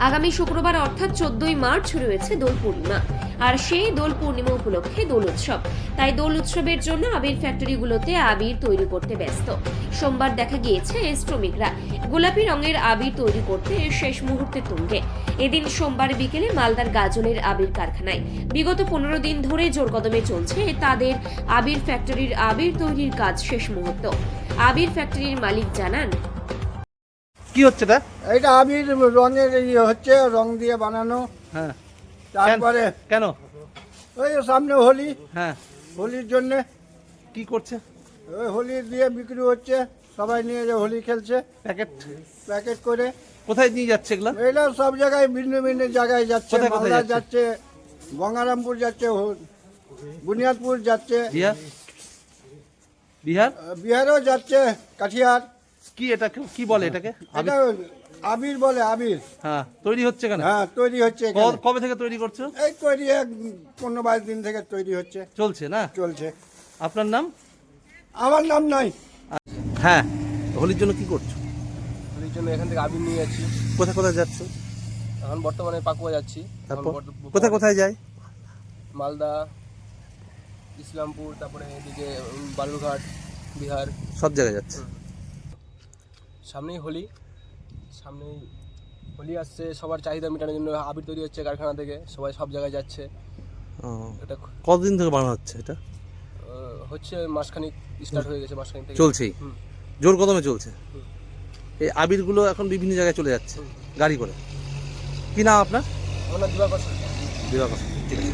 আগামী শুক্রবার অর্থাৎ 14ই মার্চ রয়েছে দোল পূর্ণিমা, আর সেই দোল পূর্ণিমা উপলক্ষে দোল উৎসব। তাই দোল উৎসবের জন্য আবির ফ্যাক্টরিগুলোতে আবির তৈরি করতে ব্যস্ত। সোমবার দেখা গিয়েছে শ্রমিকরা গোলাপি রঙের আবির তৈরি করতে শেষ মুহূর্তে তুঙ্গে। এদিন সোমবার বিকেলে মালদার গাজলের আবির কারখানায় বিগত 15 দিন ধরে জোর কদমে চলছে তাদের আবির ফ্যাক্টরির আবির তৈরির কাজ শেষ মুহূর্ত। আবির ফ্যাক্টরির মালিক জানান, কি হচ্ছে এটা? এটা আবির রঙের হচ্ছে, রং দিয়ে বানানো। হ্যাঁ, তারপরে কেন? ওই সামনে হোলি, হ্যাঁ, হোলির জন্য কি করছে? ওই হোলি দিয়ে বিক্রি হচ্ছে, সবাই নিয়ে যে হোলি খেলছে প্যাকেট প্যাকেট করে। কোথায় নিয়ে যাচ্ছে এগুলা? এটা সব জায়গায় ভিন্ন ভিন্ন জায়গায় যাচ্ছে। কোথায় কোথায় মালদা যাচ্ছে? যাচ্ছে, গঙ্গারামপুর যাচ্ছে, বুনিয়াদপুর যাচ্ছে, বিহার বিহার বিহারেও যাচ্ছে, কাঠিয়ার। কি এটা কি বলে এটাকে? এটা আবির বলে, আবির। হ্যাঁ, তৈরি হচ্ছে কেন? হ্যাঁ, তৈরি হচ্ছে এখানে। কবে থেকে তৈরি করছো? এই তৈরি 15-22 দিন থেকে তৈরি হচ্ছে, চলছে না? চলছে। আপনার নাম? আমার নাম নয়। হ্যাঁ, হোলির জন্য কি করছো? হোলির জন্য এখান থেকে আবির নিয়ে যাচ্ছি। কোথায় কোথায় যাচ্ছ? এখন বর্তমানে পাকুয়া যাচ্ছি। তারপর এখন কোথায় কোথায় যায়? মালদা, ইসলামপুর, তারপরে এদিকে বালুরঘাট, বিহার। সব জায়গায় যাচ্ছে। সামনেই হোলি, সামনেই হোলি আসছে, সবার চাহিদা মেটানোর জন্য আবির তৈরি হচ্ছে কারখানা থেকে, সবাই সব জায়গায় যাচ্ছে। ও, এটা কতদিন থেকে বানানো হচ্ছে এটা? হচ্ছে মাসখানিক, স্টার্ট হয়ে গেছে মাসখানিক থেকে। চলছেই, হুম। জোর কদমে চলছে। হুম। এই আবিরগুলো এখন বিভিন্ন জায়গায় চলে যাচ্ছে গাড়ি করে। কি নাম আপনার? আমার নাম দিবাকর। দিবাকর, ঠিক আছে।